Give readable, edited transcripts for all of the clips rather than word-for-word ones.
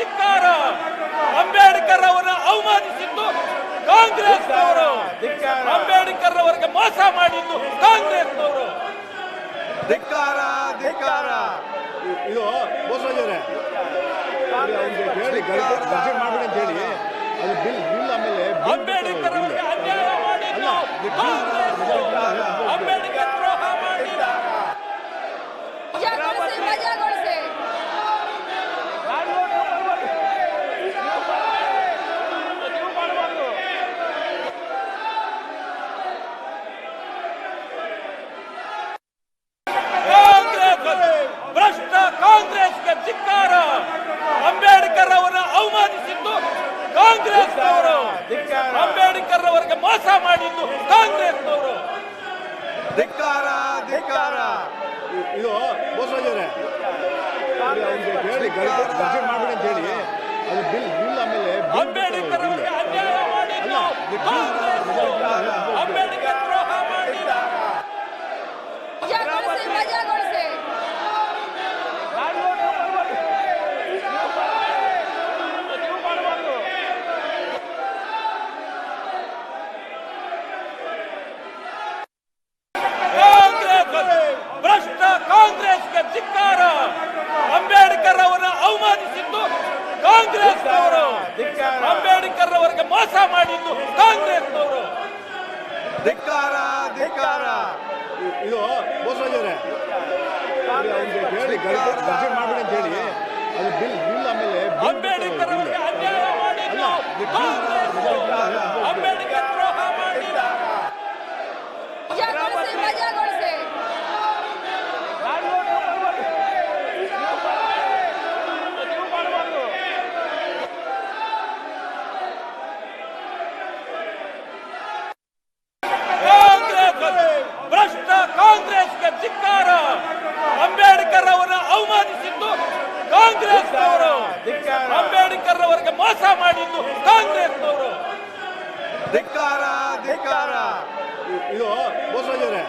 ಧಿಕ್ಕಾರ. ಅಂಬೇಡ್ಕರ್ ಅವರ ಅವಮಾನಿಸಿದ್ದು ಕಾಂಗ್ರೆಸ್ನವರು. ಅಂಬೇಡ್ಕರ್ ಅವರಿಗೆ ಮೋಸ ಮಾಡಿದ್ದು ಕಾಂಗ್ರೆಸ್ನವರು. ಧಿಕ್ಕಾರ ಧಿಕ್ಕಾರ. ಇದು ಬೋಸರಾಜರೇ ಹೇಳಿ ಗರ್ಜೆ ಮಾಡಬೇಡಿ ಅಂತ ಹೇಳಿ ಅದು ಬಿಲ್ ಆಮೇಲೆ ಅಂಬೇಡ್ಕರ್ ಅವರಿಗೆ ಅನ್ಯಾಯ ಮಾಡಿದ್ದು ಅಂಬೇಡ್ಕರ್ ದ್ರೋಹ ಮಾಡಿದ. ಭ್ರಷ್ಟ ಕಾಂಗ್ರೆಸ್ಗೆ ಧಿಕ್ಕಾರ. ಅಂಬೇಡ್ಕರ್ ಅವರ ಅವಮಾನಿಸಿದ್ದು ಕಾಂಗ್ರೆಸ್ನವರು. ಅಂಬೇಡ್ಕರ್ ಅವರಿಗೆ ಮೋಸ ಮಾಡಿದ್ದು ಕಾಂಗ್ರೆಸ್ನವರು. ಧಿಕ್ಕಾರ ಧಿಕ್ಕಾರ. ಇದು ಬೋಸರಾಜರೇ ಹೇಳಿ ಗರ್ಜೆ ಮಾಡಬೇಡಿ ಅಂತ ಹೇಳಿ ಅದು ಬಿಲ್ ಆಮೇಲೆ ಅಂಬೇಡ್ಕರ್ ಅವರಿಗೆ ಅನ್ಯಾಯ ಮಾಡಿದ್ದು ಅಂಬೇಡ್ಕರ್ ದ್ರೋಹ ಮಾಡಿದ. ಭ್ರಷ್ಟ ಕಾಂಗ್ರೆಸ್ಗೆ ಧಿಕ್ಕಾರ. ಅಂಬೇಡ್ಕರ್ ಅವರ ಅವಮಾನಿಸಿದ್ದು ಕಾಂಗ್ರೆಸ್ನವರು. ಅಂಬೇಡ್ಕರ್ ಅವರಿಗೆ ಮೋಸ ಮಾಡಿದ್ದು ಕಾಂಗ್ರೆಸ್ನವರು. ಧಿಕ್ಕಾರ ಧಿಕ್ಕಾರ. ಇದು ಬೋಸರಾಜರೇ ಹೇಳಿ ಗರ್ಜೆ ಮಾಡಬೇಡಿ ಅಂತ ಹೇಳಿ ಅದು ಬಿಲ್ ಆಮೇಲೆ ಅಂಬೇಡ್ಕರ್ ಅವರಿಗೆ ಅನ್ಯಾಯ ಮಾಡಿದ್ದು ಅಂಬೇಡ್ಕರ್ ದ್ರೋಹ ಮಾಡಿದ. ಭ್ರಷ್ಟ ಕಾಂಗ್ರೆಸ್ಗೆ ಧಿಕ್ಕಾರ. ಅಂಬೇಡ್ಕರ್ ಅವರ ಅವಮಾನಿಸಿದ್ದು ಕಾಂಗ್ರೆಸ್ನವರು. ಅಂಬೇಡ್ಕರ್ ಅವರಿಗೆ ಮೋಸ ಮಾಡಿದ್ದು ಕಾಂಗ್ರೆಸ್ನವರು. ಧಿಕ್ಕಾರ ಧಿಕ್ಕಾರ. ಇದು ಬೋಸರಾಜರೇ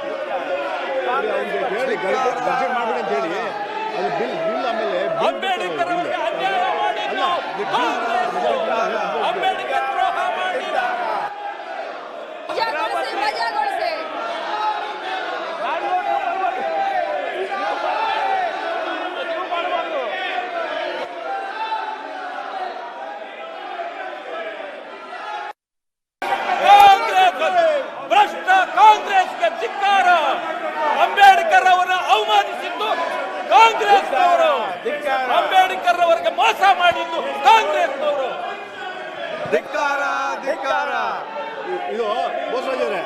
ಹೇಳಿ ಗರ್ಜೆ ಮಾಡಬೇಡಿ ಅಂತ ಹೇಳಿ ಅದು ಬಿಲ್ ಆಮೇಲೆ ಅಂಬೇಡ್ಕರ್ ಅವರಿಗೆ ಅನ್ಯಾಯ ಮಾಡಿದ್ದು ಅಂಬೇಡ್ಕರ್ ದ್ರೋಹ ಮಾಡಿದ. ಭ್ರಷ್ಟ ಕಾಂಗ್ರೆಸ್ಗೆ ಧಿಕ್ಕಾರ. ಅಂಬೇಡ್ಕರ್ ಅವರ ಅವಮಾನಿಸಿದ್ದು ಕಾಂಗ್ರೆಸ್ನವರು. ಅಂಬೇಡ್ಕರ್ ಅವರಿಗೆ ಮೋಸ ಮಾಡಿದ್ದು ಕಾಂಗ್ರೆಸ್ನವರು. ಧಿಕ್ಕಾರ ಧಿಕ್ಕಾರ. ಇದು ಬೋಸರಾಜರೇ